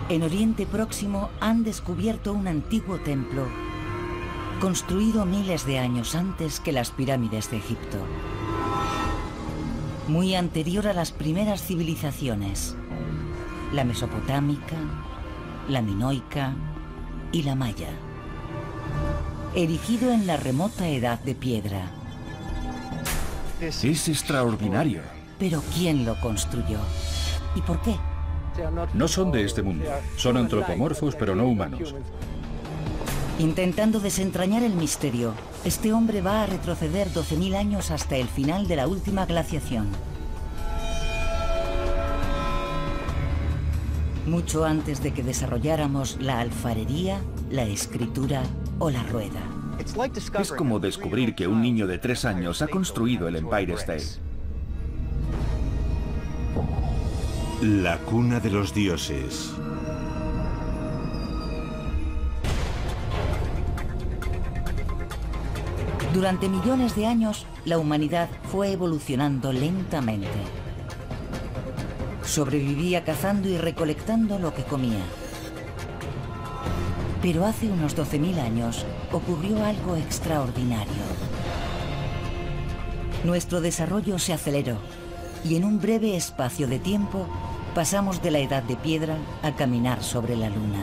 En Oriente Próximo han descubierto un antiguo templo construido miles de años antes que las pirámides de Egipto, muy anterior a las primeras civilizaciones, la mesopotámica, la minoica y la maya, erigido en la remota Edad de Piedra. Es extraordinario. Pero ¿quién lo construyó? ¿Y por qué? No son de este mundo. Son antropomorfos, pero no humanos. Intentando desentrañar el misterio, este hombre va a retroceder 12.000 años hasta el final de la última glaciación. Mucho antes de que desarrolláramos la alfarería, la escritura o la rueda. Es como descubrir que un niño de 3 años ha construido el Empire State. La cuna de los dioses. Durante millones de años, la humanidad fue evolucionando lentamente. Sobrevivía cazando y recolectando lo que comía. Pero hace unos 12.000 años ocurrió algo extraordinario. Nuestro desarrollo se aceleró y en un breve espacio de tiempo pasamos de la Edad de Piedra a caminar sobre la Luna.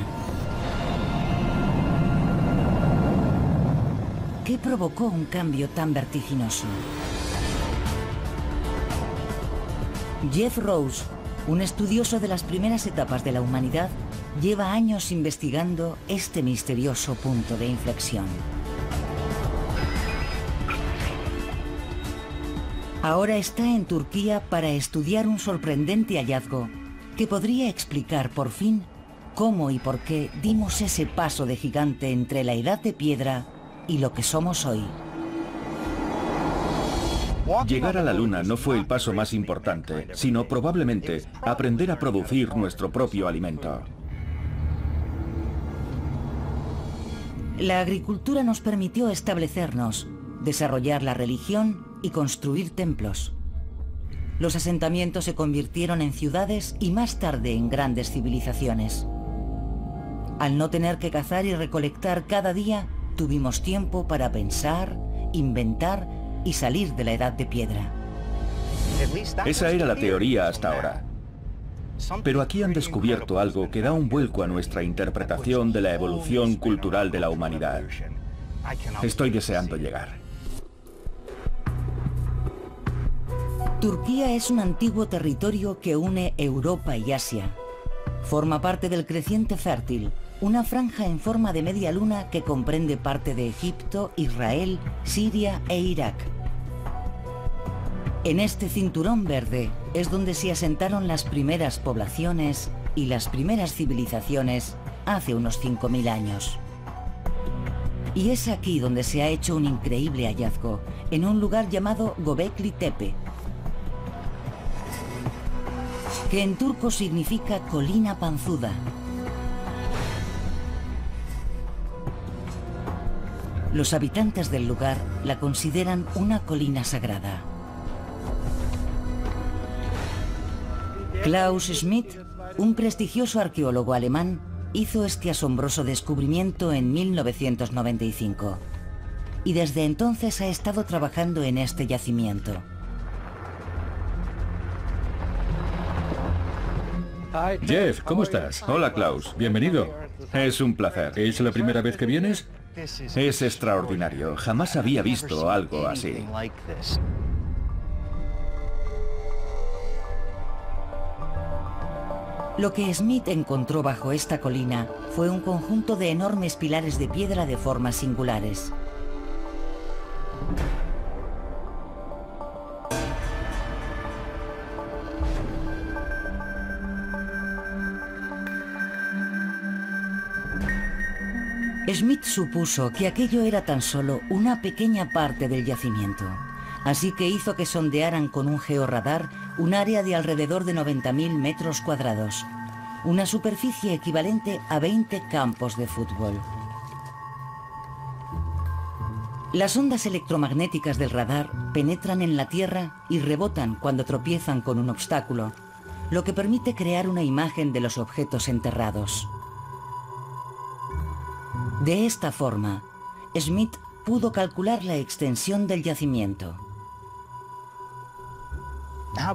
¿Qué provocó un cambio tan vertiginoso? Jeff Rose, un estudioso de las primeras etapas de la humanidad, lleva años investigando este misterioso punto de inflexión. Ahora está en Turquía para estudiar un sorprendente hallazgo que podría explicar por fin cómo y por qué dimos ese paso de gigante entre la Edad de Piedra y lo que somos hoy. Llegar a la Luna no fue el paso más importante, sino probablemente aprender a producir nuestro propio alimento. La agricultura nos permitió establecernos, desarrollar la religión y construir templos. Los asentamientos se convirtieron en ciudades y más tarde en grandes civilizaciones. Al no tener que cazar y recolectar cada día, tuvimos tiempo para pensar, inventar y salir de la Edad de Piedra. Esa era la teoría hasta ahora. Pero aquí han descubierto algo que da un vuelco a nuestra interpretación de la evolución cultural de la humanidad. Estoy deseando llegar. Turquía es un antiguo territorio que une Europa y Asia. Forma parte del creciente fértil, una franja en forma de media luna que comprende parte de Egipto, Israel, Siria e Irak. En este cinturón verde es donde se asentaron las primeras poblaciones y las primeras civilizaciones hace unos 5.000 años. Y es aquí donde se ha hecho un increíble hallazgo, en un lugar llamado Göbekli Tepe, que en turco significa colina panzuda. Los habitantes del lugar la consideran una colina sagrada. Klaus Schmidt, un prestigioso arqueólogo alemán, hizo este asombroso descubrimiento en 1995 y desde entonces ha estado trabajando en este yacimiento. Jeff, ¿cómo estás? Hola, Klaus. Bienvenido. Es un placer. ¿Es la primera vez que vienes? Es extraordinario. Jamás había visto algo así. Lo que Smith encontró bajo esta colina fue un conjunto de enormes pilares de piedra de formas singulares. Smith supuso que aquello era tan solo una pequeña parte del yacimiento, así que hizo que sondearan con un georradar un área de alrededor de 90.000 metros cuadrados, una superficie equivalente a 20 campos de fútbol. Las ondas electromagnéticas del radar penetran en la Tierra y rebotan cuando tropiezan con un obstáculo, lo que permite crear una imagen de los objetos enterrados. De esta forma, Smith pudo calcular la extensión del yacimiento.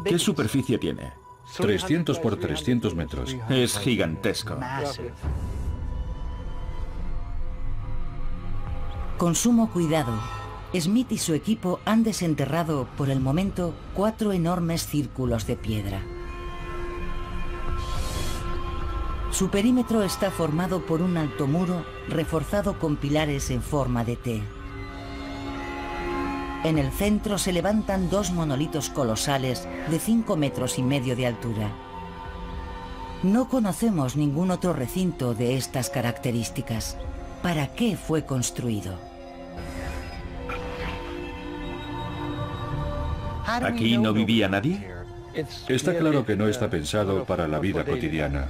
¿Qué superficie tiene? 300 por 300 metros. Es gigantesco. Con sumo cuidado, Smith y su equipo han desenterrado, por el momento, 4 enormes círculos de piedra. Su perímetro está formado por un alto muro reforzado con pilares en forma de T. En el centro se levantan 2 monolitos colosales de 5,5 metros de altura. No conocemos ningún otro recinto de estas características. ¿Para qué fue construido? ¿Aquí no vivía nadie? Está claro que no está pensado para la vida cotidiana.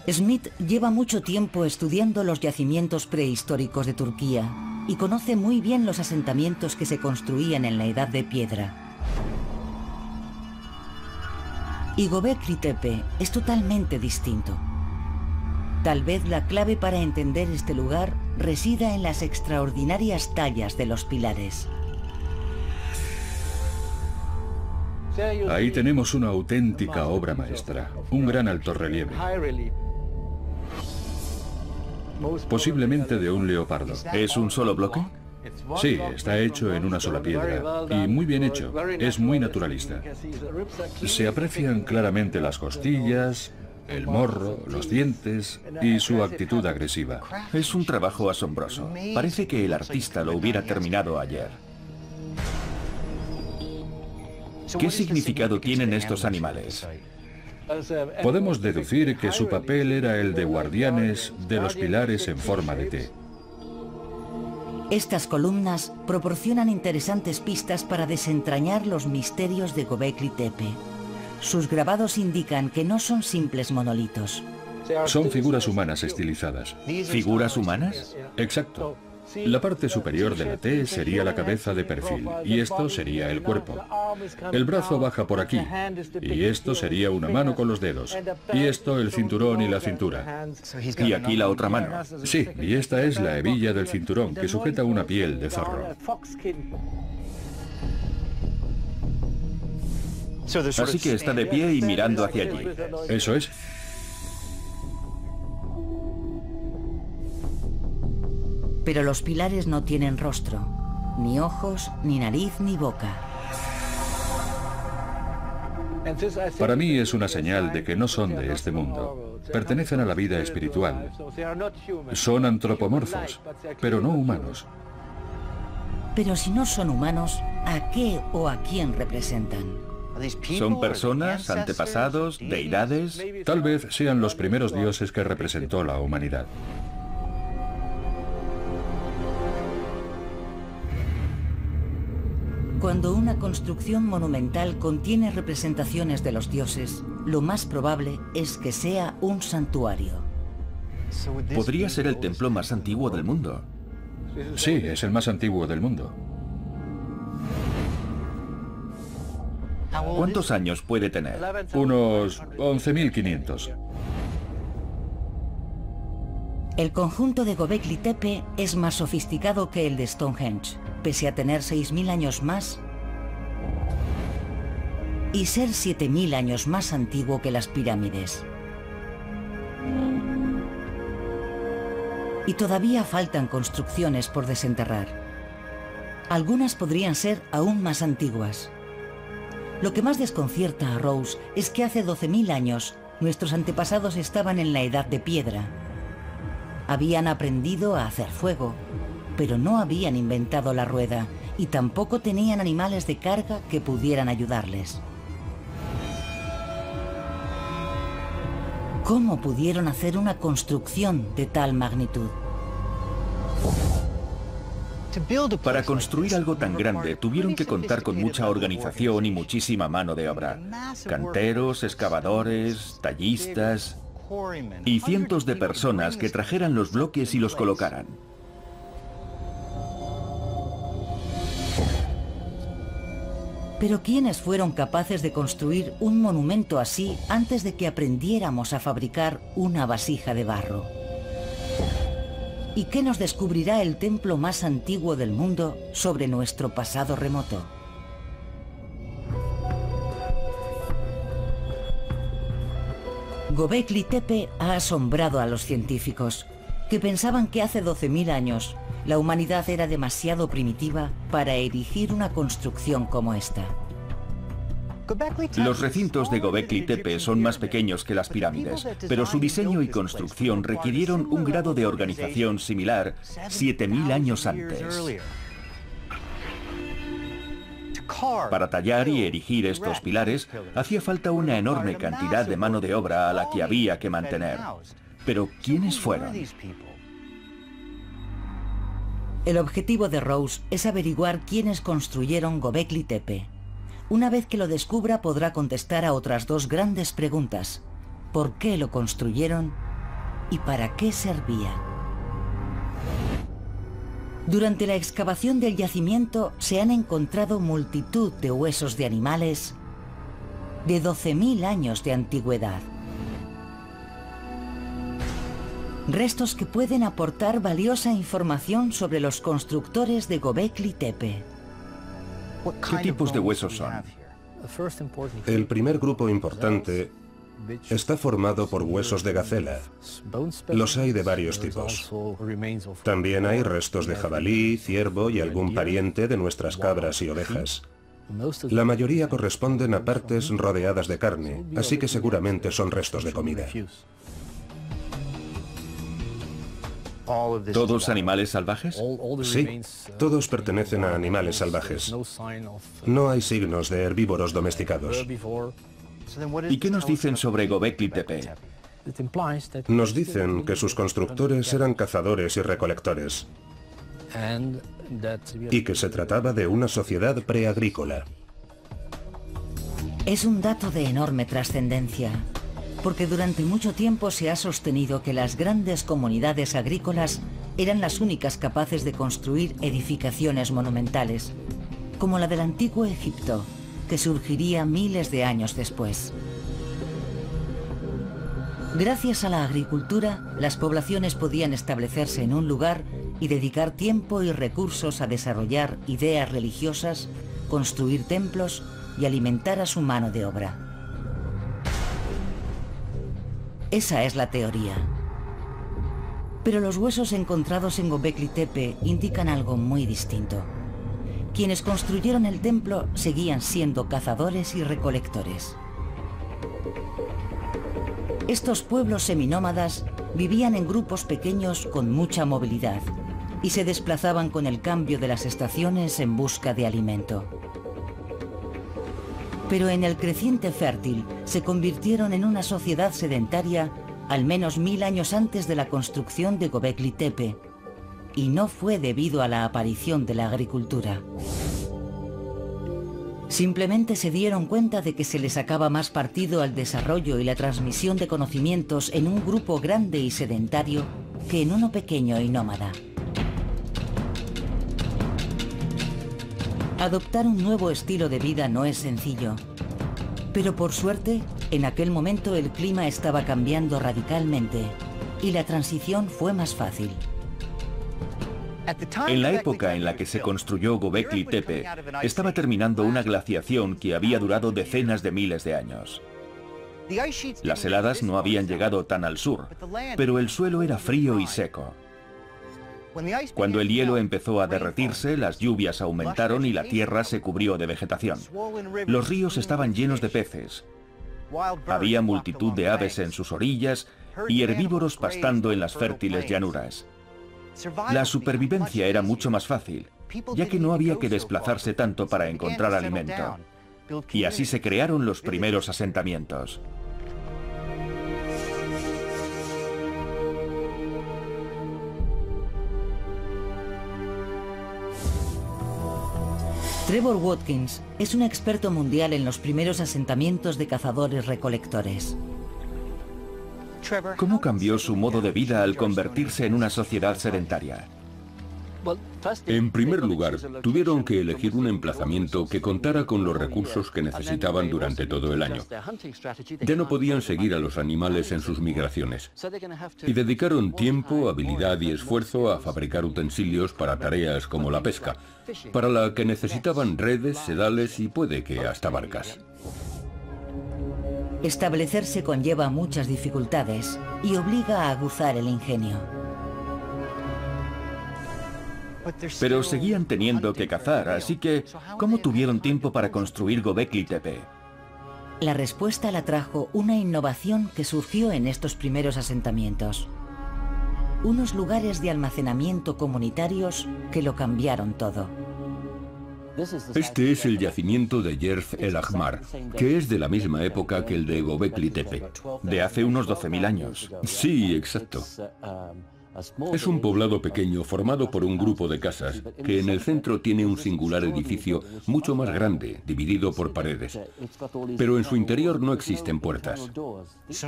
Smith lleva mucho tiempo estudiando los yacimientos prehistóricos de Turquía y conoce muy bien los asentamientos que se construían en la Edad de Piedra. Y Göbekli Tepe es totalmente distinto. Tal vez la clave para entender este lugar resida en las extraordinarias tallas de los pilares. Ahí tenemos una auténtica obra maestra, un gran altorrelieve, posiblemente de un leopardo. ¿Es un solo bloque? Sí, está hecho en una sola piedra y muy bien hecho, es muy naturalista. Se aprecian claramente las costillas, el morro, los dientes y su actitud agresiva. Es un trabajo asombroso. Parece que el artista lo hubiera terminado ayer. ¿Qué significado tienen estos animales? Podemos deducir que su papel era el de guardianes de los pilares en forma de T. Estas columnas proporcionan interesantes pistas para desentrañar los misterios de Göbekli Tepe. Sus grabados indican que no son simples monolitos. Son figuras humanas estilizadas. ¿Figuras humanas? Exacto. La parte superior de la T sería la cabeza de perfil y esto sería el cuerpo. El brazo baja por aquí y esto sería una mano con los dedos y esto el cinturón y la cintura. Y aquí la otra mano. Sí, y esta es la hebilla del cinturón que sujeta una piel de zorro. Así que está de pie y mirando hacia allí. Eso es. Pero los pilares no tienen rostro, ni ojos, ni nariz, ni boca. Para mí es una señal de que no son de este mundo. Pertenecen a la vida espiritual. Son antropomorfos, pero no humanos. Pero si no son humanos, ¿a qué o a quién representan? ¿Son personas, antepasados, deidades? Tal vez sean los primeros dioses que representó la humanidad. Cuando una construcción monumental contiene representaciones de los dioses, lo más probable es que sea un santuario. Podría ser el templo más antiguo del mundo. Sí, es el más antiguo del mundo. ¿Cuántos años puede tener? Unos 11.500. El conjunto de Göbekli Tepe es más sofisticado que el de Stonehenge, pese a tener 6.000 años más y ser 7.000 años más antiguo que las pirámides. Y todavía faltan construcciones por desenterrar. Algunas podrían ser aún más antiguas. Lo que más desconcierta a Rose es que hace 12.000 años nuestros antepasados estaban en la Edad de Piedra. Habían aprendido a hacer fuego, pero no habían inventado la rueda y tampoco tenían animales de carga que pudieran ayudarles. ¿Cómo pudieron hacer una construcción de tal magnitud? Para construir algo tan grande tuvieron que contar con mucha organización y muchísima mano de obra. Canteros, excavadores, tallistas y cientos de personas que trajeran los bloques y los colocaran. Pero ¿quiénes fueron capaces de construir un monumento así antes de que aprendiéramos a fabricar una vasija de barro? ¿Y qué nos descubrirá el templo más antiguo del mundo sobre nuestro pasado remoto? Göbekli Tepe ha asombrado a los científicos, que pensaban que hace 12.000 años la humanidad era demasiado primitiva para erigir una construcción como esta. Los recintos de Göbekli Tepe son más pequeños que las pirámides, pero su diseño y construcción requirieron un grado de organización similar 7.000 años antes. Para tallar y erigir estos pilares, hacía falta una enorme cantidad de mano de obra a la que había que mantener. Pero ¿quiénes fueron? El objetivo de Rose es averiguar quiénes construyeron Göbekli Tepe. Una vez que lo descubra, podrá contestar a otras dos grandes preguntas: ¿por qué lo construyeron? ¿Y para qué servía? Durante la excavación del yacimiento se han encontrado multitud de huesos de animales de 12.000 años de antigüedad. Restos que pueden aportar valiosa información sobre los constructores de Göbekli Tepe. ¿Qué tipos de huesos son? El primer grupo importante está formado por huesos de gacela. Los hay de varios tipos. También hay restos de jabalí, ciervo y algún pariente de nuestras cabras y ovejas. La mayoría corresponden a partes rodeadas de carne, así que seguramente son restos de comida. ¿Todos animales salvajes? Sí, todos pertenecen a animales salvajes. No hay signos de herbívoros domesticados. ¿Y qué nos dicen sobre Göbekli Tepe? Nos dicen que sus constructores eran cazadores y recolectores, y que se trataba de una sociedad preagrícola. Es un dato de enorme trascendencia, porque durante mucho tiempo se ha sostenido que las grandes comunidades agrícolas eran las únicas capaces de construir edificaciones monumentales, como la del antiguo Egipto, que surgiría miles de años después. Gracias a la agricultura, las poblaciones podían establecerse en un lugar y dedicar tiempo y recursos a desarrollar ideas religiosas, construir templos y alimentar a su mano de obra. Esa es la teoría. Pero los huesos encontrados en Göbekli Tepe indican algo muy distinto. Quienes construyeron el templo seguían siendo cazadores y recolectores. Estos pueblos seminómadas vivían en grupos pequeños con mucha movilidad y se desplazaban con el cambio de las estaciones en busca de alimento. Pero en el creciente fértil se convirtieron en una sociedad sedentaria al menos 1000 años antes de la construcción de Göbekli Tepe, y no fue debido a la aparición de la agricultura. Simplemente se dieron cuenta de que se les sacaba más partido al desarrollo y la transmisión de conocimientos en un grupo grande y sedentario que en uno pequeño y nómada. Adoptar un nuevo estilo de vida no es sencillo, pero por suerte, en aquel momento el clima estaba cambiando radicalmente y la transición fue más fácil. En la época en la que se construyó Göbekli Tepe, estaba terminando una glaciación que había durado decenas de miles de años. Las heladas no habían llegado tan al sur, pero el suelo era frío y seco. Cuando el hielo empezó a derretirse, las lluvias aumentaron y la tierra se cubrió de vegetación. Los ríos estaban llenos de peces. Había multitud de aves en sus orillas y herbívoros pastando en las fértiles llanuras. La supervivencia era mucho más fácil, ya que no había que desplazarse tanto para encontrar alimento. Y así se crearon los primeros asentamientos. Trevor Watkins es un experto mundial en los primeros asentamientos de cazadores-recolectores. ¿Cómo cambió su modo de vida al convertirse en una sociedad sedentaria? En primer lugar, tuvieron que elegir un emplazamiento que contara con los recursos que necesitaban durante todo el año. Ya no podían seguir a los animales en sus migraciones. Y dedicaron tiempo, habilidad y esfuerzo a fabricar utensilios para tareas como la pesca, para la que necesitaban redes, sedales y puede que hasta barcas. Establecerse conlleva muchas dificultades y obliga a aguzar el ingenio. Pero seguían teniendo que cazar, así que ¿cómo tuvieron tiempo para construir Göbekli Tepe? La respuesta la trajo una innovación que surgió en estos primeros asentamientos. Unos lugares de almacenamiento comunitarios que lo cambiaron todo. Este es el yacimiento de Yerf el Ahmar, que es de la misma época que el de Göbekli Tepe. De hace unos 12.000 años. Sí, exacto. Es un poblado pequeño formado por un grupo de casas que en el centro tiene un singular edificio mucho más grande, dividido por paredes. Pero en su interior no existen puertas.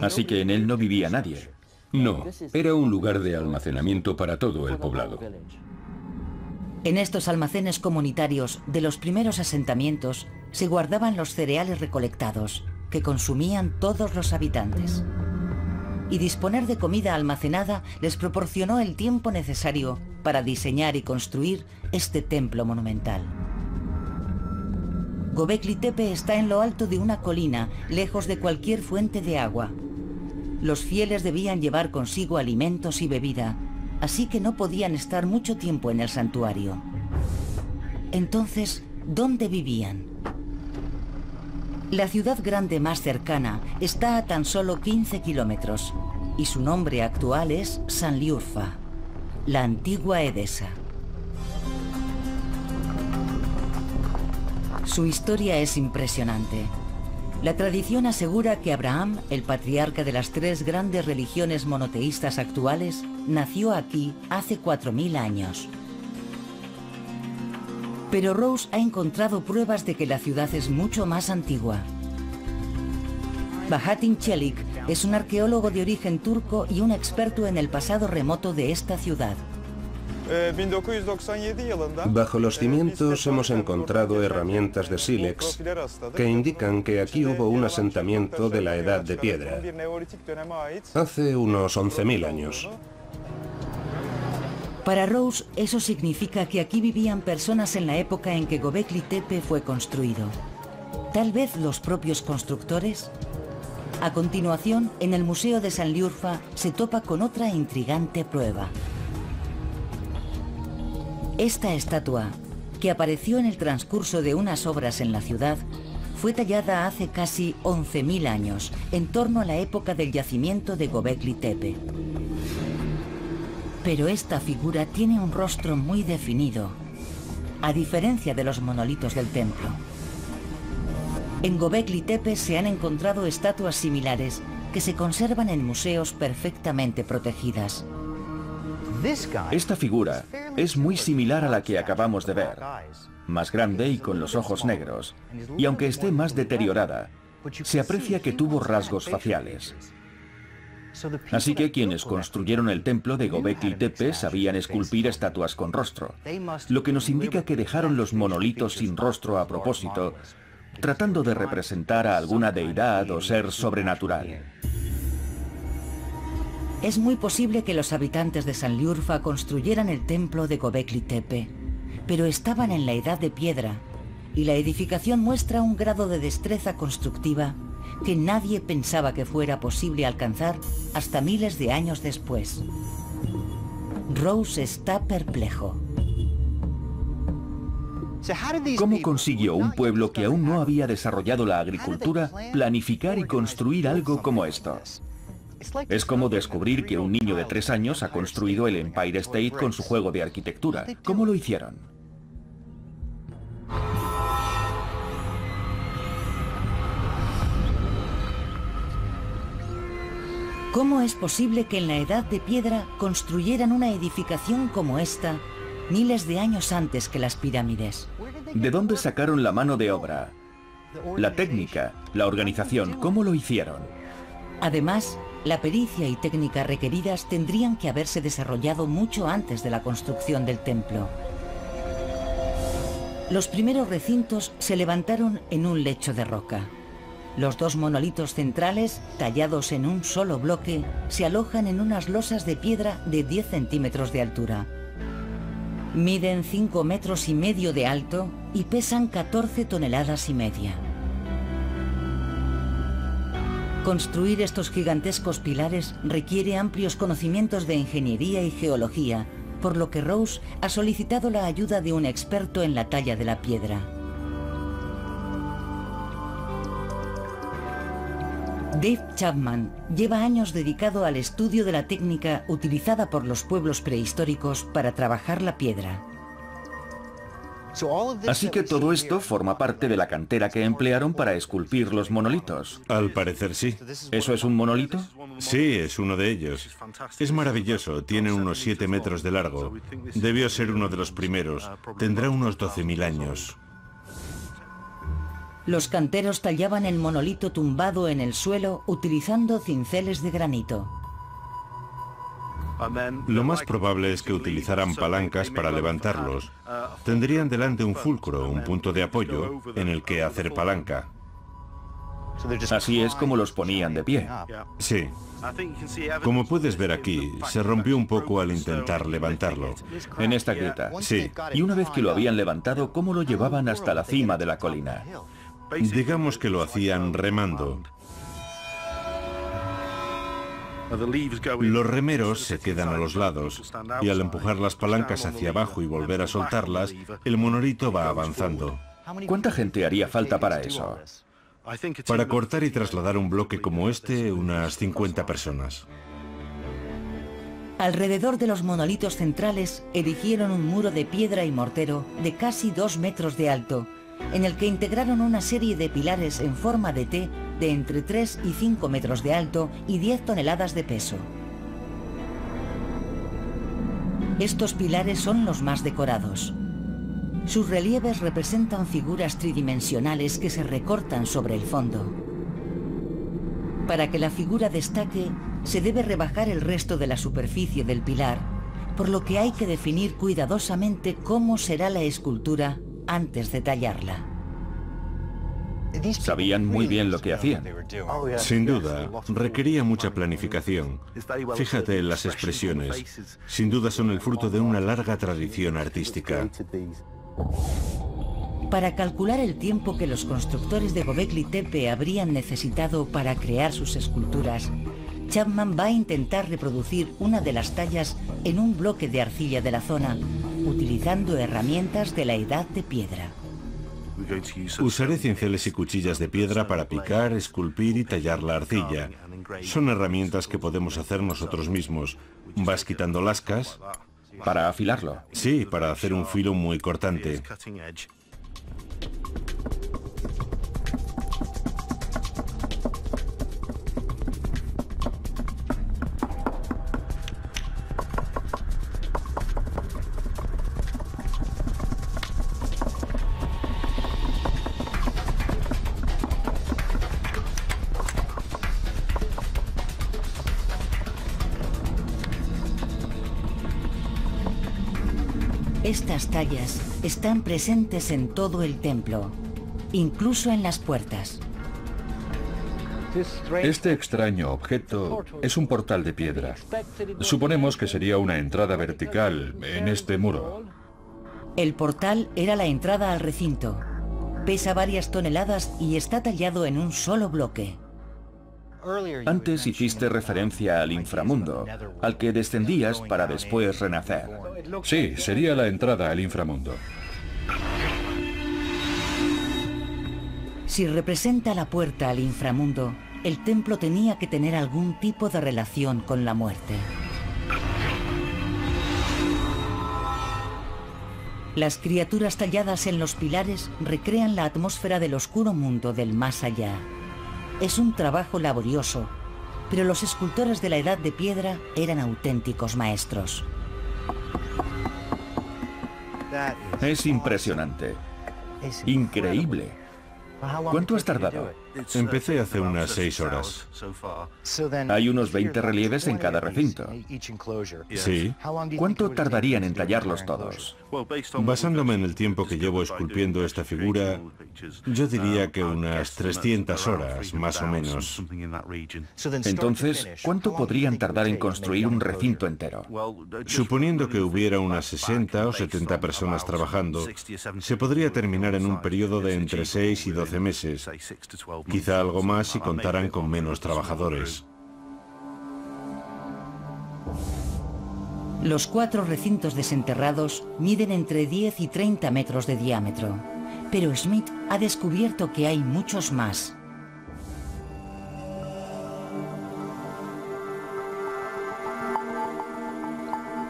Así que en él no vivía nadie. No, era un lugar de almacenamiento para todo el poblado. En estos almacenes comunitarios de los primeros asentamientos se guardaban los cereales recolectados, que consumían todos los habitantes. Y disponer de comida almacenada les proporcionó el tiempo necesario para diseñar y construir este templo monumental. Göbekli Tepe está en lo alto de una colina, lejos de cualquier fuente de agua. Los fieles debían llevar consigo alimentos y bebida, así que no podían estar mucho tiempo en el santuario. Entonces, ¿dónde vivían? La ciudad grande más cercana está a tan solo 15 kilómetros y su nombre actual es Sanliurfa, la antigua Edesa. Su historia es impresionante. La tradición asegura que Abraham, el patriarca de las tres grandes religiones monoteístas actuales, nació aquí hace 4000 años. Pero Rose ha encontrado pruebas de que la ciudad es mucho más antigua. Bahattin Çelik es un arqueólogo de origen turco y un experto en el pasado remoto de esta ciudad. Bajo los cimientos hemos encontrado herramientas de sílex que indican que aquí hubo un asentamiento de la Edad de Piedra, hace unos 11.000 años. Para Rose, eso significa que aquí vivían personas en la época en que Göbekli Tepe fue construido. ¿Tal vez los propios constructores? A continuación, en el Museo de Sanliurfa se topa con otra intrigante prueba. Esta estatua, que apareció en el transcurso de unas obras en la ciudad, fue tallada hace casi 11.000 años, en torno a la época del yacimiento de Göbekli Tepe. Pero esta figura tiene un rostro muy definido, a diferencia de los monolitos del templo. En Göbekli Tepe se han encontrado estatuas similares que se conservan en museos perfectamente protegidas. Esta figura es muy similar a la que acabamos de ver, más grande y con los ojos negros, y aunque esté más deteriorada, se aprecia que tuvo rasgos faciales. Así que quienes construyeron el templo de Göbekli Tepe sabían esculpir estatuas con rostro, lo que nos indica que dejaron los monolitos sin rostro a propósito, tratando de representar a alguna deidad o ser sobrenatural. Es muy posible que los habitantes de Sanliurfa construyeran el templo de Göbekli Tepe, pero estaban en la Edad de Piedra, y la edificación muestra un grado de destreza constructiva que nadie pensaba que fuera posible alcanzar hasta miles de años después. Rose está perplejo. ¿Cómo consiguió un pueblo que aún no había desarrollado la agricultura planificar y construir algo como esto? Es como descubrir que un niño de 3 años ha construido el Empire State con su juego de arquitectura. ¿Cómo lo hicieron? ¿Cómo es posible que en la Edad de Piedra construyeran una edificación como esta miles de años antes que las pirámides? ¿De dónde sacaron la mano de obra? La técnica, la organización, ¿cómo lo hicieron? Además, la pericia y técnica requeridas tendrían que haberse desarrollado mucho antes de la construcción del templo. Los primeros recintos se levantaron en un lecho de roca. Los dos monolitos centrales, tallados en un solo bloque, se alojan en unas losas de piedra de 10 centímetros de altura. Miden 5,5 metros de alto y pesan 14,5 toneladas. Construir estos gigantescos pilares requiere amplios conocimientos de ingeniería y geología, por lo que Rose ha solicitado la ayuda de un experto en la talla de la piedra. Dave Chapman lleva años dedicado al estudio de la técnica utilizada por los pueblos prehistóricos para trabajar la piedra. Así que todo esto forma parte de la cantera que emplearon para esculpir los monolitos. Al parecer sí. ¿Eso es un monolito? Sí, es uno de ellos. Es maravilloso, tiene unos 7 metros de largo. Debió ser uno de los primeros. Tendrá unos 12.000 años. Los canteros tallaban el monolito tumbado en el suelo utilizando cinceles de granito. Lo más probable es que utilizaran palancas para levantarlos. Tendrían delante un fulcro, un punto de apoyo, en el que hacer palanca. Así es como los ponían de pie. Sí. Como puedes ver aquí, se rompió un poco al intentar levantarlo. En esta grieta. Sí. Y una vez que lo habían levantado, ¿cómo lo llevaban hasta la cima de la colina? Digamos que lo hacían remando. Los remeros se quedan a los lados y al empujar las palancas hacia abajo y volver a soltarlas, el monolito va avanzando. ¿Cuánta gente haría falta para eso? Para cortar y trasladar un bloque como este, unas 50 personas. Alrededor de los monolitos centrales erigieron un muro de piedra y mortero de casi 2 metros de alto, en el que integraron una serie de pilares en forma de T de entre 3 y 5 metros de alto y 10 toneladas de peso. Estos pilares son los más decorados. Sus relieves representan figuras tridimensionales que se recortan sobre el fondo. Para que la figura destaque, se debe rebajar el resto de la superficie del pilar, por lo que hay que definir cuidadosamente cómo será la escultura antes de tallarla. Sabían muy bien lo que hacían. Sin duda, requería mucha planificación. Fíjate en las expresiones. Sin duda son el fruto de una larga tradición artística. Para calcular el tiempo que los constructores de Göbekli Tepe habrían necesitado para crear sus esculturas, Chapman va a intentar reproducir una de las tallas en un bloque de arcilla de la zona, utilizando herramientas de la edad de piedra. Usaré cinceles y cuchillas de piedra para picar, esculpir y tallar la arcilla. Son herramientas que podemos hacer nosotros mismos. Vas quitando lascas. ¿Para afilarlo? Sí, para hacer un filo muy cortante. Estas tallas están presentes en todo el templo, incluso en las puertas. Este extraño objeto es un portal de piedra. Suponemos que sería una entrada vertical en este muro. El portal era la entrada al recinto. Pesa varias toneladas y está tallado en un solo bloque. Antes hiciste referencia al inframundo, al que descendías para después renacer. Sí, sería la entrada al inframundo. Si representa la puerta al inframundo, el templo tenía que tener algún tipo de relación con la muerte. Las criaturas talladas en los pilares recrean la atmósfera del oscuro mundo del más allá. Es un trabajo laborioso, pero los escultores de la Edad de Piedra eran auténticos maestros. Es impresionante. Increíble. ¿Cuánto has tardado? Empecé hace unas 6 horas. Hay unos 20 relieves en cada recinto. Sí. ¿Cuánto tardarían en tallarlos todos? Basándome en el tiempo que llevo esculpiendo esta figura, yo diría que unas 300 horas, más o menos. Entonces, ¿cuánto podrían tardar en construir un recinto entero? Suponiendo que hubiera unas 60 o 70 personas trabajando, se podría terminar en un periodo de entre 6 y 12 meses. Quizá algo más si contaran con menos trabajadores. Los 4 recintos desenterrados miden entre 10 y 30 metros de diámetro, pero Smith ha descubierto que hay muchos más.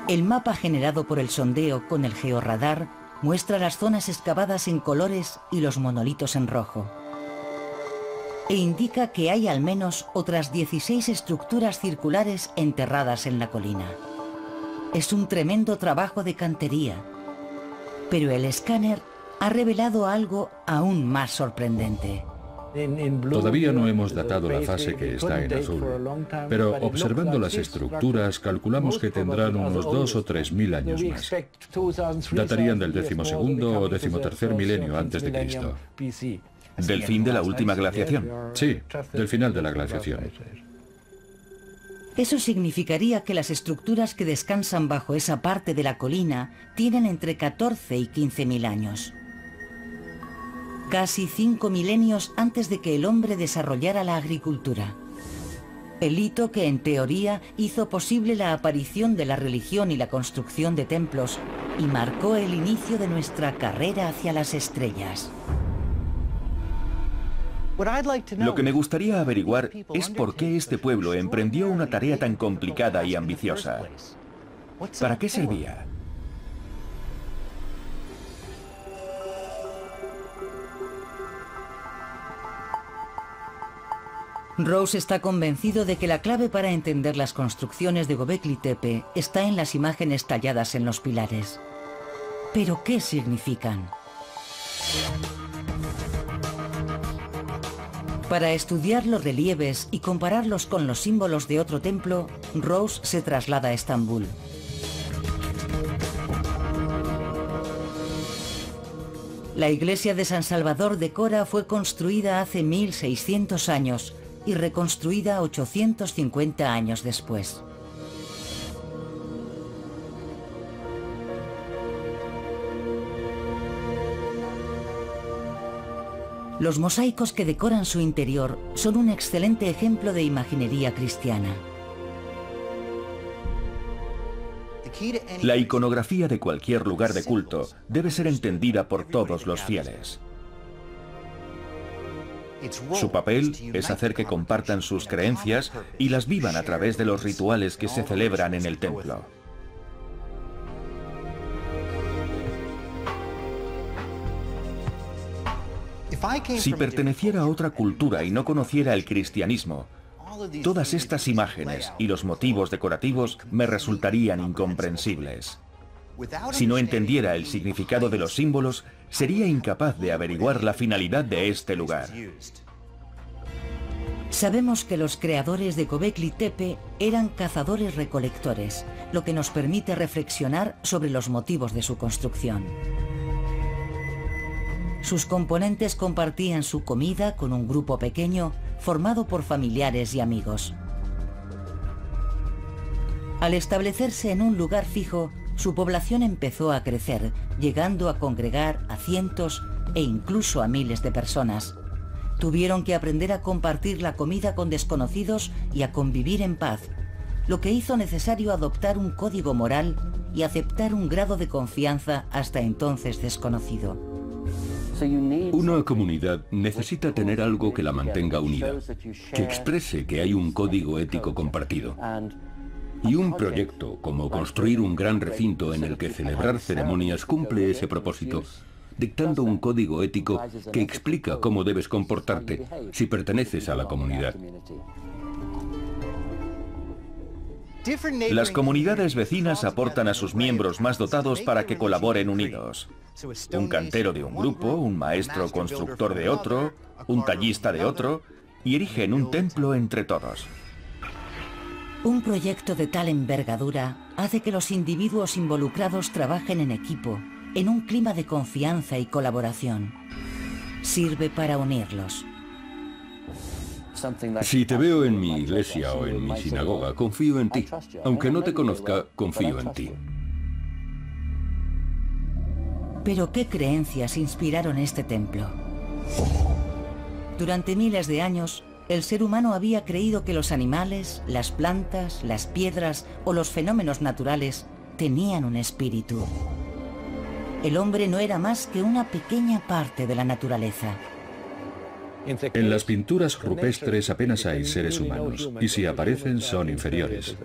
El mapa generado por el sondeo con el georradar muestra las zonas excavadas en colores y los monolitos en rojo. E indica que hay al menos otras 16 estructuras circulares enterradas en la colina. Es un tremendo trabajo de cantería, pero el escáner ha revelado algo aún más sorprendente. Todavía no hemos datado la fase que está en azul, pero observando las estructuras calculamos que tendrán unos 2 o 3 mil años más. Datarían del 12º o 13º milenio antes de Cristo. ¿Del fin de la última glaciación? Sí, del final de la glaciación. Eso significaría que las estructuras que descansan bajo esa parte de la colina tienen entre 14 y 15.000 años. Casi 5 milenios antes de que el hombre desarrollara la agricultura. El hito que en teoría hizo posible la aparición de la religión y la construcción de templos y marcó el inicio de nuestra carrera hacia las estrellas. Lo que me gustaría averiguar es por qué este pueblo emprendió una tarea tan complicada y ambiciosa. ¿Para qué servía? Rose está convencido de que la clave para entender las construcciones de Göbekli Tepe está en las imágenes talladas en los pilares. ¿Pero qué significan? Para estudiar los relieves y compararlos con los símbolos de otro templo, Rose se traslada a Estambul. La iglesia de San Salvador de Cora fue construida hace 1600 años y reconstruida 850 años después. Los mosaicos que decoran su interior son un excelente ejemplo de imaginería cristiana. La iconografía de cualquier lugar de culto debe ser entendida por todos los fieles. Su papel es hacer que compartan sus creencias y las vivan a través de los rituales que se celebran en el templo. Si perteneciera a otra cultura y no conociera el cristianismo, todas estas imágenes y los motivos decorativos me resultarían incomprensibles. Si no entendiera el significado de los símbolos, sería incapaz de averiguar la finalidad de este lugar. Sabemos que los creadores de Göbekli Tepe eran cazadores-recolectores, lo que nos permite reflexionar sobre los motivos de su construcción. Sus componentes compartían su comida con un grupo pequeño formado por familiares y amigos. Al establecerse en un lugar fijo, su población empezó a crecer, llegando a congregar a cientos e incluso a miles de personas. Tuvieron que aprender a compartir la comida con desconocidos y a convivir en paz, lo que hizo necesario adoptar un código moral y aceptar un grado de confianza hasta entonces desconocido. Una comunidad necesita tener algo que la mantenga unida, que exprese que hay un código ético compartido. Y un proyecto, como construir un gran recinto en el que celebrar ceremonias, cumple ese propósito, dictando un código ético que explica cómo debes comportarte si perteneces a la comunidad. Las comunidades vecinas aportan a sus miembros más dotados para que colaboren unidos. Un cantero de un grupo, un maestro constructor de otro, un tallista de otro, y erigen un templo entre todos. Un proyecto de tal envergadura hace que los individuos involucrados trabajen en equipo, en un clima de confianza y colaboración. Sirve para unirlos. Si te veo en mi iglesia o en mi sinagoga, confío en ti. Aunque no te conozca, confío en ti. Pero ¿qué creencias inspiraron este templo? Durante miles de años, el ser humano había creído que los animales, las plantas, las piedras o los fenómenos naturales tenían un espíritu. El hombre no era más que una pequeña parte de la naturaleza. En las pinturas rupestres apenas hay seres humanos, y si aparecen son inferiores.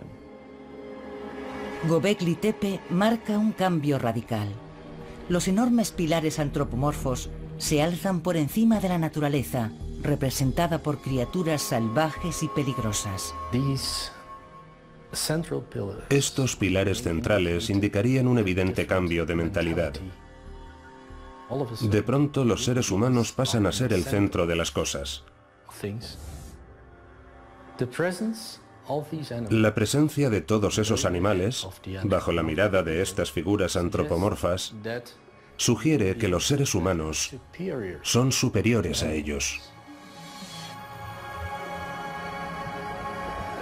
Göbekli Tepe marca un cambio radical. Los enormes pilares antropomorfos se alzan por encima de la naturaleza, representada por criaturas salvajes y peligrosas. Estos pilares centrales indicarían un evidente cambio de mentalidad. De pronto los seres humanos pasan a ser el centro de las cosas. La presencia de todos esos animales, bajo la mirada de estas figuras antropomorfas, sugiere que los seres humanos son superiores a ellos.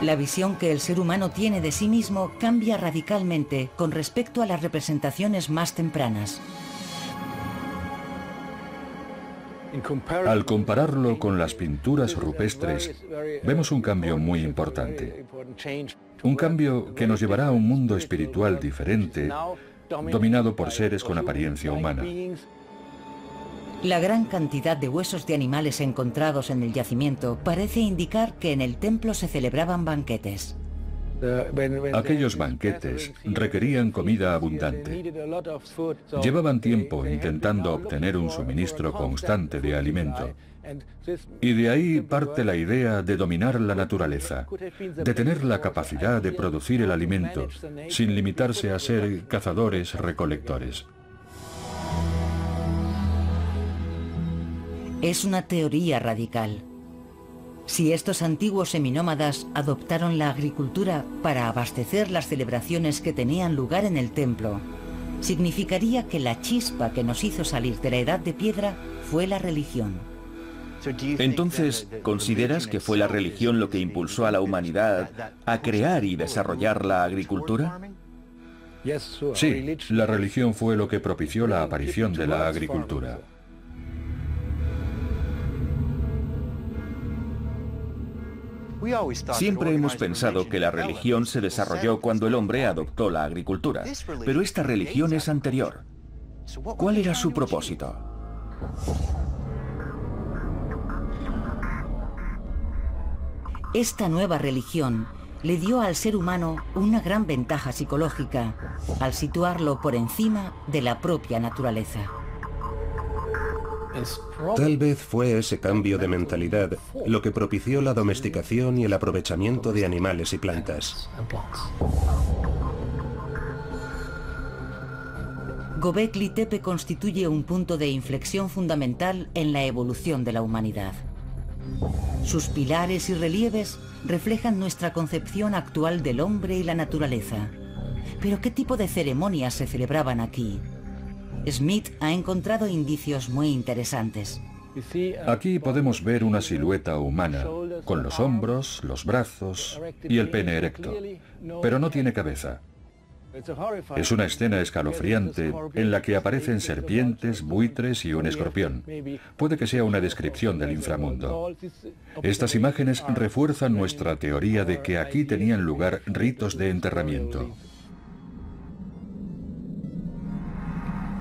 La visión que el ser humano tiene de sí mismo cambia radicalmente con respecto a las representaciones más tempranas. Al compararlo con las pinturas rupestres, vemos un cambio muy importante. Un cambio que nos llevará a un mundo espiritual diferente, dominado por seres con apariencia humana. La gran cantidad de huesos de animales encontrados en el yacimiento parece indicar que en el templo se celebraban banquetes. Aquellos banquetes requerían comida abundante. Llevaban tiempo intentando obtener un suministro constante de alimento. Y de ahí parte la idea de dominar la naturaleza, de tener la capacidad de producir el alimento, sin limitarse a ser cazadores-recolectores. Es una teoría radical. Si estos antiguos seminómadas adoptaron la agricultura para abastecer las celebraciones que tenían lugar en el templo, significaría que la chispa que nos hizo salir de la edad de piedra fue la religión. Entonces, ¿consideras que fue la religión lo que impulsó a la humanidad a crear y desarrollar la agricultura? Sí, la religión fue lo que propició la aparición de la agricultura. Siempre hemos pensado que la religión se desarrolló cuando el hombre adoptó la agricultura, pero esta religión es anterior. ¿Cuál era su propósito? Esta nueva religión le dio al ser humano una gran ventaja psicológica al situarlo por encima de la propia naturaleza. Tal vez fue ese cambio de mentalidad lo que propició la domesticación y el aprovechamiento de animales y plantas. Göbekli Tepe constituye un punto de inflexión fundamental en la evolución de la humanidad. Sus pilares y relieves reflejan nuestra concepción actual del hombre y la naturaleza. Pero ¿qué tipo de ceremonias se celebraban aquí? Smith ha encontrado indicios muy interesantes. Aquí podemos ver una silueta humana, con los hombros, los brazos y el pene erecto, pero no tiene cabeza. Es una escena escalofriante en la que aparecen serpientes, buitres y un escorpión. Puede que sea una descripción del inframundo. Estas imágenes refuerzan nuestra teoría de que aquí tenían lugar ritos de enterramiento.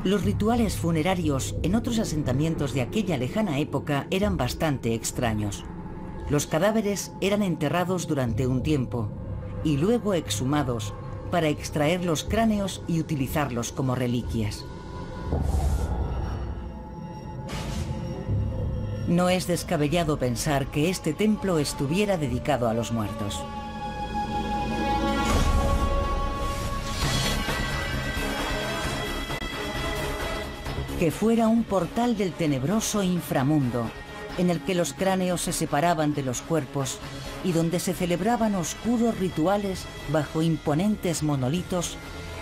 Los rituales funerarios en otros asentamientos de aquella lejana época eran bastante extraños. Los cadáveres eran enterrados durante un tiempo y luego exhumados para extraer los cráneos y utilizarlos como reliquias. No es descabellado pensar que este templo estuviera dedicado a los muertos. que fuera un portal del tenebroso inframundo, en el que los cráneos se separaban de los cuerpos y donde se celebraban oscuros rituales bajo imponentes monolitos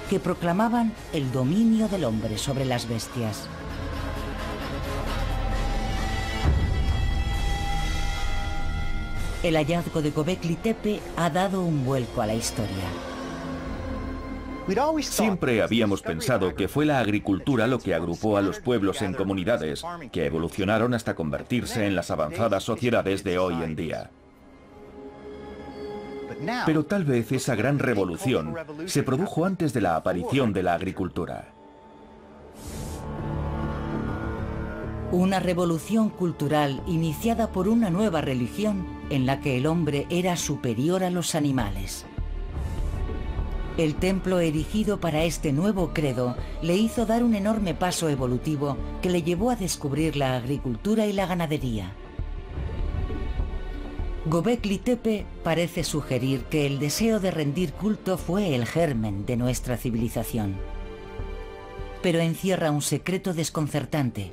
que proclamaban el dominio del hombre sobre las bestias. El hallazgo de Göbekli Tepe ha dado un vuelco a la historia. Siempre habíamos pensado que fue la agricultura lo que agrupó a los pueblos en comunidades, que evolucionaron hasta convertirse en las avanzadas sociedades de hoy en día. Pero tal vez esa gran revolución se produjo antes de la aparición de la agricultura. Una revolución cultural iniciada por una nueva religión en la que el hombre era superior a los animales. El templo erigido para este nuevo credo le hizo dar un enorme paso evolutivo que le llevó a descubrir la agricultura y la ganadería. Göbekli Tepe parece sugerir que el deseo de rendir culto fue el germen de nuestra civilización. Pero encierra un secreto desconcertante.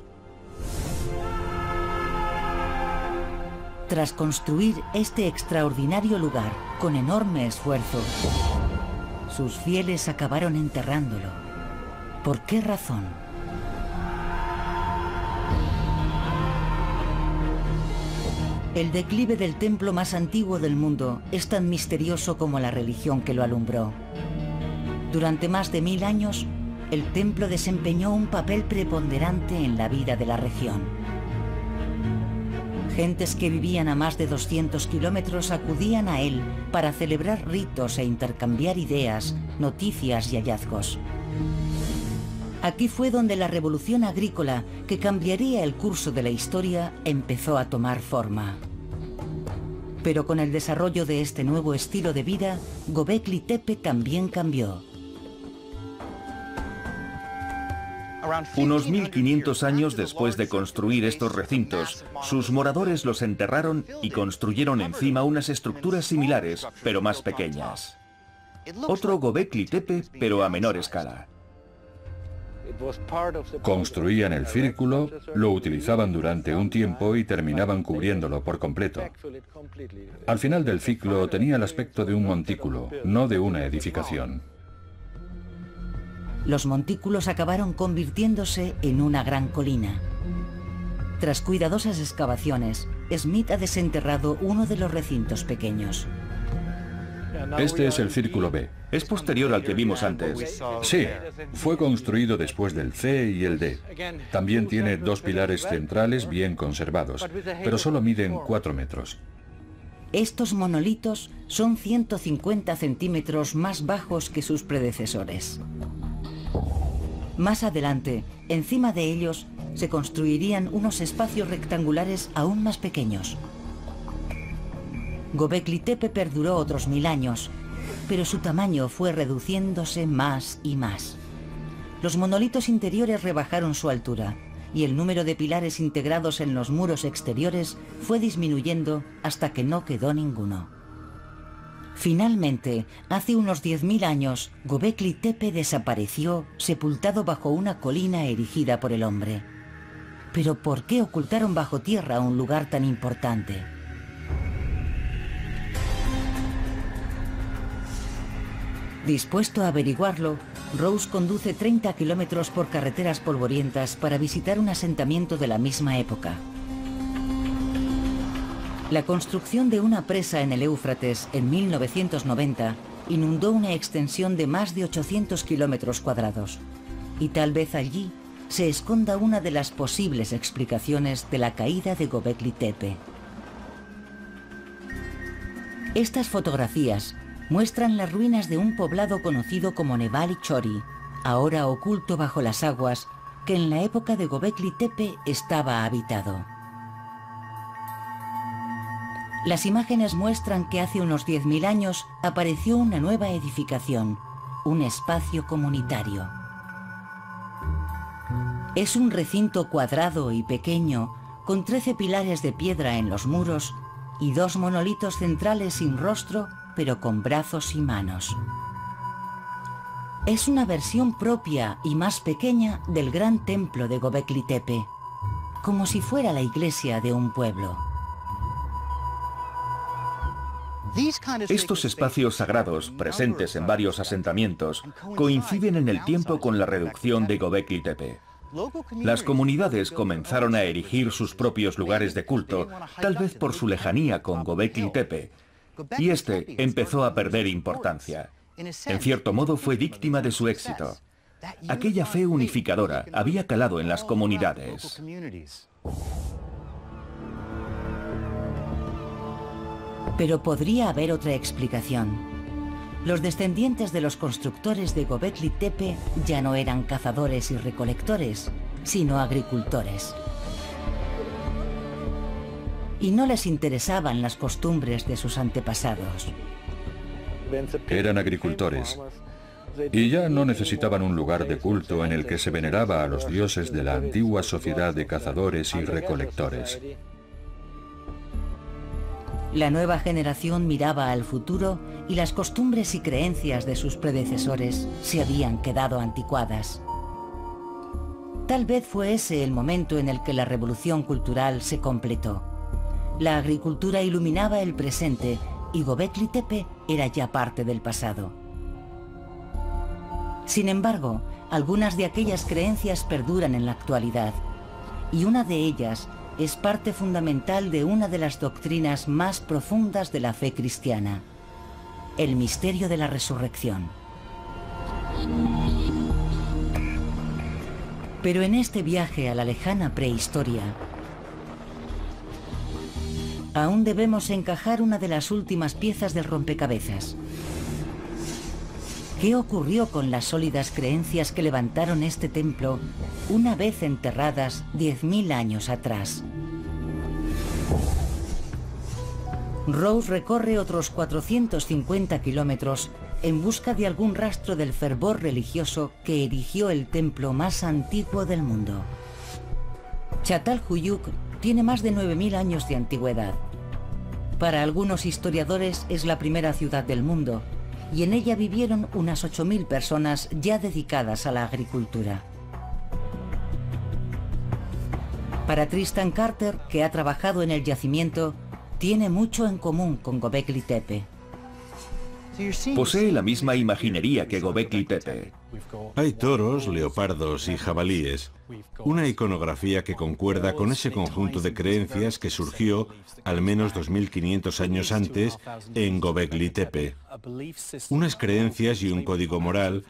Tras construir este extraordinario lugar con enorme esfuerzo, sus fieles acabaron enterrándolo. ¿Por qué razón? El declive del templo más antiguo del mundo es tan misterioso como la religión que lo alumbró. Durante más de 1000 años, el templo desempeñó un papel preponderante en la vida de la región. Gentes que vivían a más de 200 kilómetros acudían a él para celebrar ritos e intercambiar ideas, noticias y hallazgos. Aquí fue donde la revolución agrícola, que cambiaría el curso de la historia, empezó a tomar forma. Pero con el desarrollo de este nuevo estilo de vida, Göbekli Tepe también cambió. Unos 1500 años después de construir estos recintos, sus moradores los enterraron y construyeron encima unas estructuras similares, pero más pequeñas. Otro Göbekli Tepe, pero a menor escala. Construían el círculo, lo utilizaban durante un tiempo y terminaban cubriéndolo por completo. Al final del ciclo tenía el aspecto de un montículo, no de una edificación. Los montículos acabaron convirtiéndose en una gran colina. Tras cuidadosas excavaciones, Smith ha desenterrado uno de los recintos pequeños. Este es el círculo B. Es posterior al que vimos antes. Sí, fue construido después del C y el D. También tiene 2 pilares centrales bien conservados, pero solo miden 4 metros. Estos monolitos son 150 centímetros más bajos que sus predecesores. Más adelante, encima de ellos, se construirían unos espacios rectangulares aún más pequeños. Göbekli Tepe perduró otros 1000 años, pero su tamaño fue reduciéndose más y más. Los monolitos interiores rebajaron su altura y el número de pilares integrados en los muros exteriores fue disminuyendo hasta que no quedó ninguno. Finalmente, hace unos 10.000 años, Göbekli Tepe desapareció, sepultado bajo una colina erigida por el hombre. Pero ¿por qué ocultaron bajo tierra un lugar tan importante? Dispuesto a averiguarlo, Rose conduce 30 kilómetros por carreteras polvorientas para visitar un asentamiento de la misma época. La construcción de una presa en el Éufrates en 1990 inundó una extensión de más de 800 kilómetros cuadrados. Y tal vez allí se esconda una de las posibles explicaciones de la caída de Göbekli Tepe. Estas fotografías muestran las ruinas de un poblado conocido como Nebali Chori, ahora oculto bajo las aguas, que en la época de Göbekli Tepe estaba habitado. Las imágenes muestran que hace unos 10.000 años apareció una nueva edificación, un espacio comunitario. Es un recinto cuadrado y pequeño, con 13 pilares de piedra en los muros y 2 monolitos centrales sin rostro, pero con brazos y manos. Es una versión propia y más pequeña del gran templo de Göbekli Tepe, como si fuera la iglesia de un pueblo. Estos espacios sagrados, presentes en varios asentamientos, coinciden en el tiempo con la reducción de Göbekli Tepe. Las comunidades comenzaron a erigir sus propios lugares de culto, tal vez por su lejanía con Göbekli Tepe, y este empezó a perder importancia. En cierto modo fue víctima de su éxito. Aquella fe unificadora había calado en las comunidades. Pero podría haber otra explicación. Los descendientes de los constructores de Göbekli Tepe ya no eran cazadores y recolectores, sino agricultores. Y no les interesaban las costumbres de sus antepasados. Eran agricultores y ya no necesitaban un lugar de culto en el que se veneraba a los dioses de la antigua sociedad de cazadores y recolectores. La nueva generación miraba al futuro y las costumbres y creencias de sus predecesores se habían quedado anticuadas. Tal vez fue ese el momento en el que la revolución cultural se completó. La agricultura iluminaba el presente y Göbekli Tepe era ya parte del pasado. Sin embargo, algunas de aquellas creencias perduran en la actualidad, y una de ellas es parte fundamental de una de las doctrinas más profundas de la fe cristiana: el misterio de la resurrección. Pero en este viaje a la lejana prehistoria, aún debemos encajar una de las últimas piezas del rompecabezas. ¿Qué ocurrió con las sólidas creencias que levantaron este templo una vez enterradas 10.000 años atrás? Rose recorre otros 450 kilómetros en busca de algún rastro del fervor religioso que erigió el templo más antiguo del mundo. Çatalhöyük tiene más de 9.000 años de antigüedad. Para algunos historiadores es la primera ciudad del mundo, y en ella vivieron unas 8.000 personas ya dedicadas a la agricultura. Para Tristan Carter, que ha trabajado en el yacimiento, tiene mucho en común con Göbekli Tepe. Posee la misma imaginería que Göbekli Tepe. Hay toros, leopardos y jabalíes, una iconografía que concuerda con ese conjunto de creencias que surgió al menos 2.500 años antes en Göbekli Tepe. Unas creencias y un código moral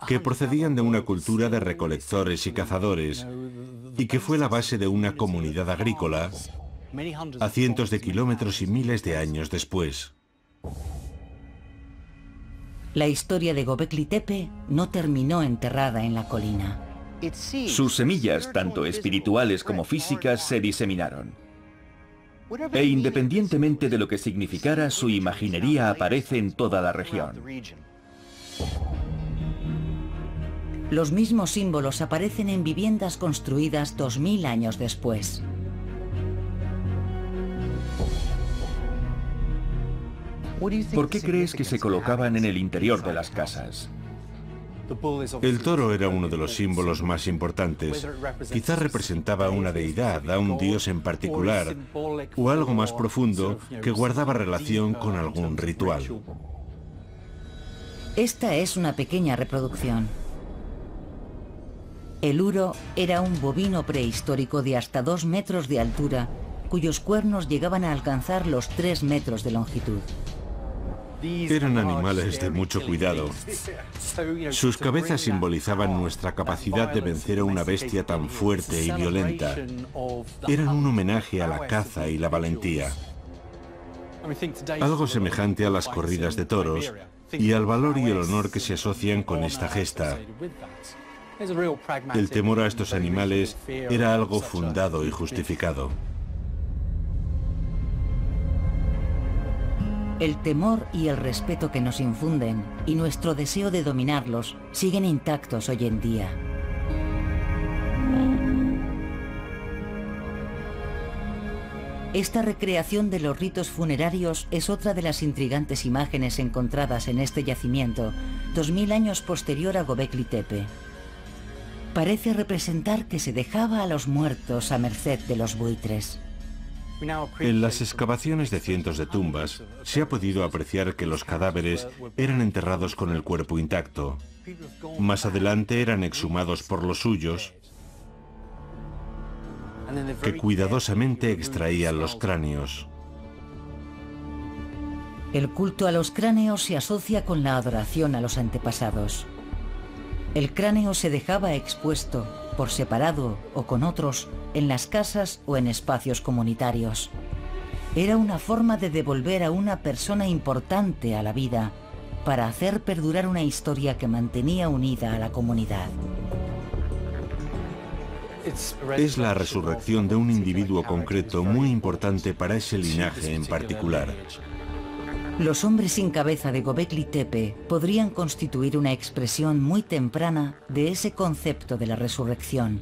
que procedían de una cultura de recolectores y cazadores y que fue la base de una comunidad agrícola a cientos de kilómetros y miles de años después. La historia de Göbekli Tepe no terminó enterrada en la colina. Sus semillas, tanto espirituales como físicas, se diseminaron. E independientemente de lo que significara, su imaginería aparece en toda la región. Los mismos símbolos aparecen en viviendas construidas 2000 años después. ¿Por qué crees que se colocaban en el interior de las casas? El toro era uno de los símbolos más importantes. Quizás representaba a una deidad, a un dios en particular, o algo más profundo que guardaba relación con algún ritual. Esta es una pequeña reproducción. El uro era un bovino prehistórico de hasta 2 metros de altura, cuyos cuernos llegaban a alcanzar los 3 metros de longitud. Eran animales de mucho cuidado. Sus cabezas simbolizaban nuestra capacidad de vencer a una bestia tan fuerte y violenta. Eran un homenaje a la caza y la valentía. Algo semejante a las corridas de toros y al valor y el honor que se asocian con esta gesta. El temor a estos animales era algo fundado y justificado. El temor y el respeto que nos infunden y nuestro deseo de dominarlos siguen intactos hoy en día. Esta recreación de los ritos funerarios es otra de las intrigantes imágenes encontradas en este yacimiento, 2000 años posterior a Göbekli Tepe. Parece representar que se dejaba a los muertos a merced de los buitres. En las excavaciones de cientos de tumbas se ha podido apreciar que los cadáveres eran enterrados con el cuerpo intacto. Más adelante eran exhumados por los suyos, que cuidadosamente extraían los cráneos. El culto a los cráneos se asocia con la adoración a los antepasados. El cráneo se dejaba expuesto, por separado o con otros, en las casas o en espacios comunitarios. Era una forma de devolver a una persona importante a la vida, para hacer perdurar una historia que mantenía unida a la comunidad. Es la resurrección de un individuo concreto muy importante para ese linaje en particular. Los hombres sin cabeza de Göbekli Tepe podrían constituir una expresión muy temprana de ese concepto de la resurrección,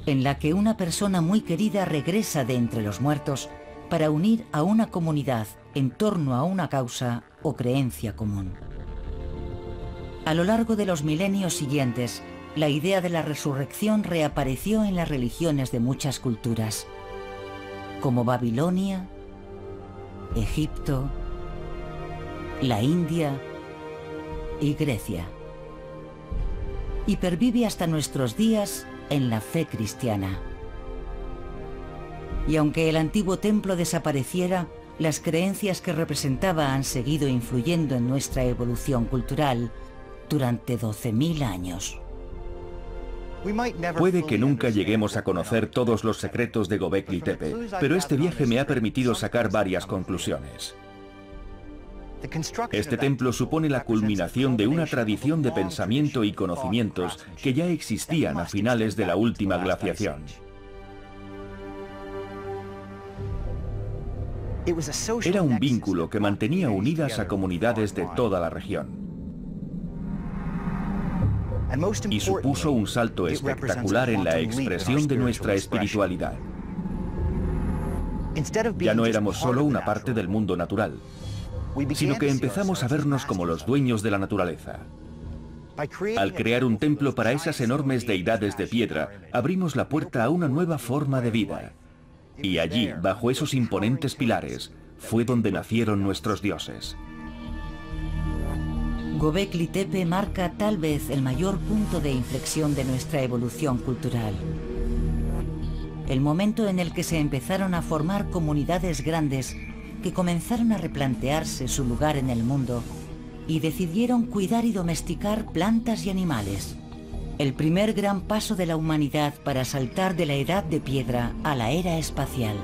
en la que una persona muy querida regresa de entre los muertos para unir a una comunidad en torno a una causa o creencia común. A lo largo de los milenios siguientes, la idea de la resurrección reapareció en las religiones de muchas culturas, como Babilonia, Egipto, la India y Grecia. Y pervive hasta nuestros días en la fe cristiana. Y aunque el antiguo templo desapareciera, las creencias que representaba han seguido influyendo en nuestra evolución cultural durante 12.000 años. Puede que nunca lleguemos a conocer todos los secretos de Göbekli Tepe, pero este viaje me ha permitido sacar varias conclusiones. Este templo supone la culminación de una tradición de pensamiento y conocimientos que ya existían a finales de la última glaciación. Era un vínculo que mantenía unidas a comunidades de toda la región. Y supuso un salto espectacular en la expresión de nuestra espiritualidad. Ya no éramos solo una parte del mundo natural, sino que empezamos a vernos como los dueños de la naturaleza. Al crear un templo para esas enormes deidades de piedra, abrimos la puerta a una nueva forma de vida. Y allí, bajo esos imponentes pilares, fue donde nacieron nuestros dioses. Göbekli Tepe marca tal vez el mayor punto de inflexión de nuestra evolución cultural. El momento en el que se empezaron a formar comunidades grandes que comenzaron a replantearse su lugar en el mundo y decidieron cuidar y domesticar plantas y animales. El primer gran paso de la humanidad para saltar de la edad de piedra a la era espacial.